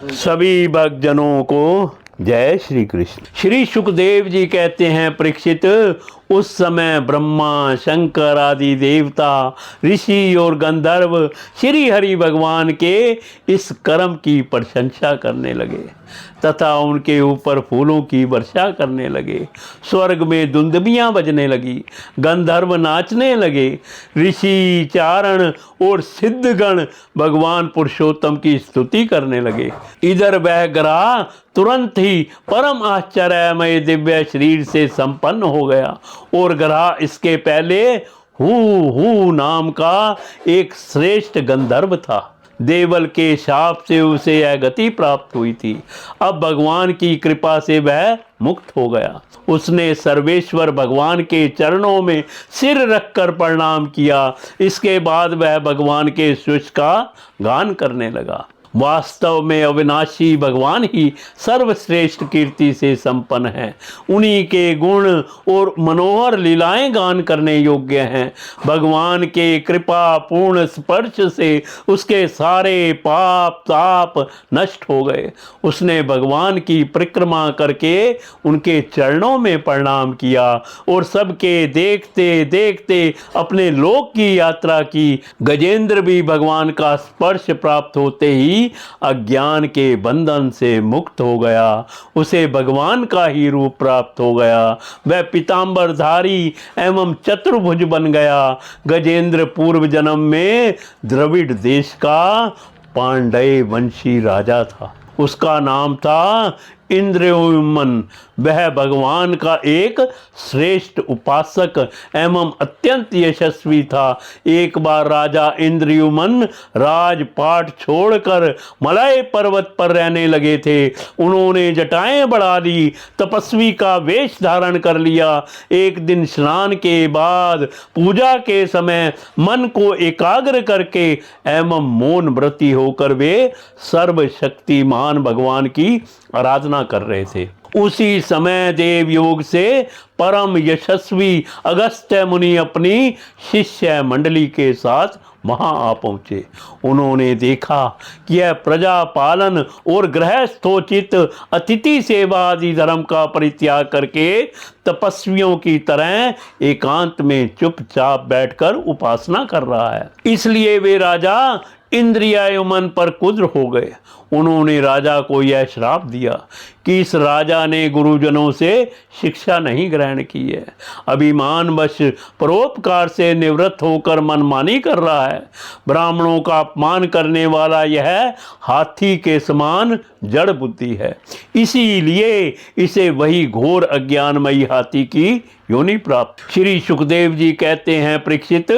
सभी भक्तजनों को जय श्री कृष्ण। श्री सुखदेव जी कहते हैं, परीक्षित, उस समय ब्रह्मा, शंकर आदि देवता, ऋषि और गंधर्व श्री हरि भगवान के इस कर्म की प्रशंसा करने लगे तथा उनके ऊपर फूलों की वर्षा करने लगे। स्वर्ग में दुंदुभियाँ बजने लगी, गंधर्व नाचने लगे, ऋषि, चारण और सिद्धगण भगवान पुरुषोत्तम की स्तुति करने लगे। इधर वह ग्रह तुरंत ही परम आश्चर्यमय दिव्य शरीर से संपन्न हो गया और ग्रह इसके पहले हू नाम का एक श्रेष्ठ गंधर्व था। देवल के शाप से उसे यह गति प्राप्त हुई थी। अब भगवान की कृपा से वह मुक्त हो गया। उसने सर्वेश्वर भगवान के चरणों में सिर रखकर प्रणाम किया। इसके बाद वह भगवान के सुख का गान करने लगा। वास्तव में अविनाशी भगवान ही सर्वश्रेष्ठ कीर्ति से संपन्न है। उन्हीं के गुण और मनोहर लीलाएं गान करने योग्य हैं। भगवान के कृपा पूर्ण स्पर्श से उसके सारे पाप ताप नष्ट हो गए। उसने भगवान की परिक्रमा करके उनके चरणों में प्रणाम किया और सबके देखते देखते अपने लोक की यात्रा की। गजेंद्र भी भगवान का स्पर्श प्राप्त होते ही अज्ञान के बंधन से मुक्त हो गया। उसे भगवान का ही रूप प्राप्त हो गया। वह पीतांबरधारी एवं चतुर्भुज बन गया। गजेंद्र पूर्व जन्म में द्रविड़ देश का पांड्य वंशी राजा था। उसका नाम था इंद्रयुमन। वह भगवान का एक श्रेष्ठ उपासक एवं अत्यंत यशस्वी था। एक बार राजा इंद्रयुमन राजपाट छोड़कर मलय पर्वत पर रहने लगे थे। उन्होंने जटाएं बढ़ा ली, तपस्वी का वेश धारण कर लिया। एक दिन स्नान के बाद पूजा के समय मन को एकाग्र करके एवं मौन व्रती होकर वे सर्वशक्तिमान भगवान की आराधना कर रहे थे। उसी समय देव योग से परम यशस्वी अगस्त्य मुनि अपनी शिष्य मंडली के साथ वहां आ पहुंचे। उन्होंने देखा कि यह प्रजा पालन और गृहस्थोचित अतिथि सेवा आदि धर्म का परित्याग करके तपस्वियों की तरह एकांत में चुपचाप बैठकर उपासना कर रहा है। इसलिए वे राजा इंद्रियायुमन पर क्रुद्ध हो गए। उन्होंने राजा को यह श्राप दिया कि इस राजा ने गुरुजनों से शिक्षा नहीं ग्रहण की है, अभिमानवश परोपकार से निवृत्त होकर मनमानी कर रहा है। ब्राह्मणों का अपमान करने वाला यह हाथी के समान जड़ बुद्धि है। इसीलिए इसे वही घोर अज्ञानमयी हाथी की योनि प्राप्त। श्री सुखदेव जी कहते हैं, परीक्षित,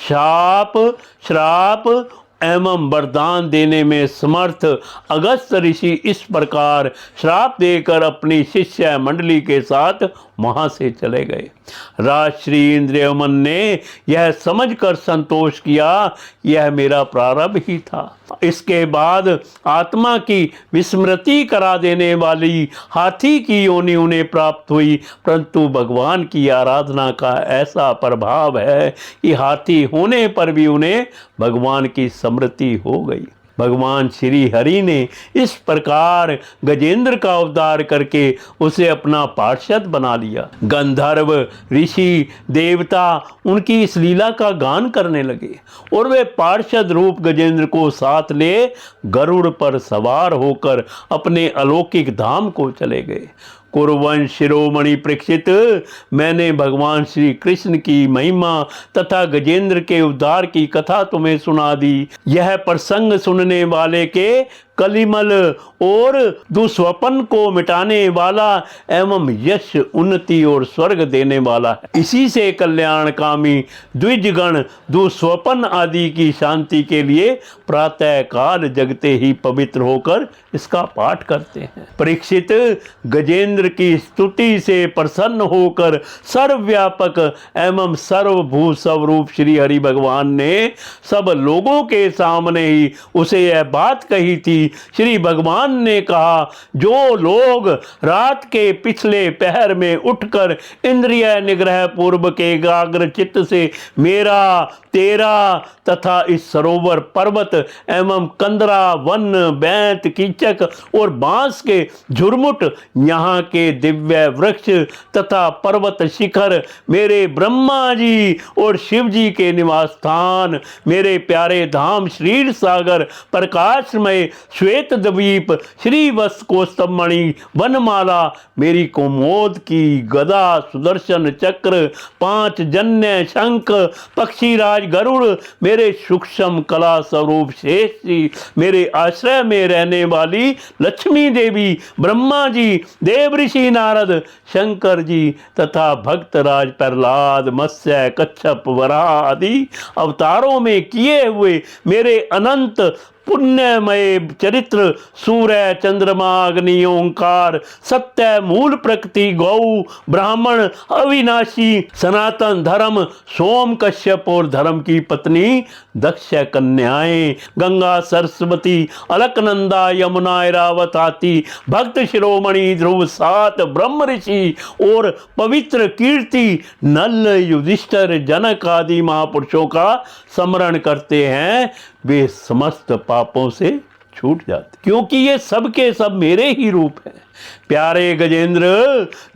शाप, श्राप एवं वरदान देने में समर्थ अगस्त ऋषि इस प्रकार श्राप देकर अपनी शिष्य मंडली के साथ वहां से चले गए। राजश्री इंद्रियमन ने यह समझकर संतोष किया, यह मेरा प्रारब्ध ही था। इसके बाद आत्मा की विस्मृति करा देने वाली हाथी की योनि उन्हें प्राप्त हुई। परंतु भगवान की आराधना का ऐसा प्रभाव है कि हाथी होने पर भी उन्हें भगवान की स्मृति हो गई। भगवान श्री हरि ने इस प्रकार गजेंद्र का उद्धार करके उसे अपना पार्षद बना लिया। गंधर्व, ऋषि, देवता उनकी इस लीला का गान करने लगे और वे पार्षद रूप गजेंद्र को साथ ले गरुड़ पर सवार होकर अपने अलौकिक धाम को चले गए। कुरुवंश शिरोमणि परीक्षित, मैंने भगवान श्री कृष्ण की महिमा तथा गजेंद्र के उद्धार की कथा तुम्हें सुना दी। यह प्रसंग सुनने वाले के कलिमल और दुस्वपन को मिटाने वाला एवं यश, उन्नति और स्वर्ग देने वाला है। इसी से कल्याणकामी द्विजगण दुस्वपन आदि की शांति के लिए प्रातः काल जगते ही पवित्र होकर इसका पाठ करते हैं। परीक्षित, गजेंद्र की स्तुति से प्रसन्न होकर सर्वव्यापक एवं सर्वभू स्वरूप श्री हरि भगवान ने सब लोगों के सामने ही उसे यह बात कही थी श्री भगवान ने कहा, जो लोग रात के पिछले पहर में उठकर इंद्रिय निग्रह पूर्वक एकाग्र चित्त से मेरा, तेरा तथा इस सरोवर, पर्वत एवं कंदरा, वन, बैंत, कीचक और बांस के झुरमुट, यहाँ के दिव्य वृक्ष तथा पर्वत शिखर, मेरे ब्रह्मा जी और शिव जी के निवास स्थान, मेरे प्यारे धाम श्रीर सागर, प्रकाशमय श्वेत द्वीप, श्री वत्स कौस्तुभमणि, वनमाला, मेरी कोमोद की गदा, सुदर्शन चक्र, 5 जन्य शंख, पक्षीराज गरुड़, मेरे सूक्ष्म कला स्वरूप शेष जी, मेरे आश्रय में रहने वाली लक्ष्मी देवी, ब्रह्मा जी, देव ऋषि नारद, शंकर जी तथा भक्तराज प्रहलाद, मत्स्य, कच्छप, वराह आदि अवतारों में किए हुए मेरे अनंत पुण्यमय चरित्र, सूर्य, चंद्रमा, अग्नि, ओंकार, सत्य, मूल प्रकृति, गौ, ब्राह्मण, अविनाशी, सनातन धर्म, सोम, कश्यप और धर्म की पत्नी दक्ष कन्याएं, गंगा, सरस्वती, अलकनंदा, यमुना, ऐरावताती, भक्त शिरोमणि, ध्रुव, 7 ब्रह्म ऋषि और पवित्र कीर्ति, नल, युधिष्ठिर, जनक आदि महापुरुषों का स्मरण करते हैं, वे समस्त पापों से छूट जाते, क्योंकि ये सब के सब मेरे ही रूप हैं। प्यारे गजेंद्र,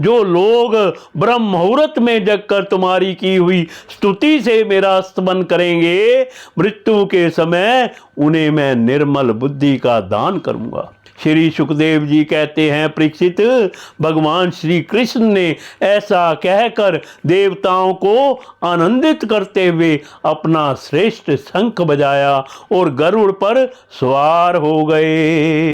जो लोग ब्रह्म मुहूर्त में जगकर तुम्हारी की हुई स्तुति से मेरा स्तवन करेंगे, मृत्यु के समय उन्हें मैं निर्मल बुद्धि का दान करूंगा। श्री सुखदेव जी कहते हैं, परीक्षित, भगवान श्री कृष्ण ने ऐसा कहकर देवताओं को आनंदित करते हुए अपना श्रेष्ठ शंख बजाया और गरुड़ पर सवार हो गए।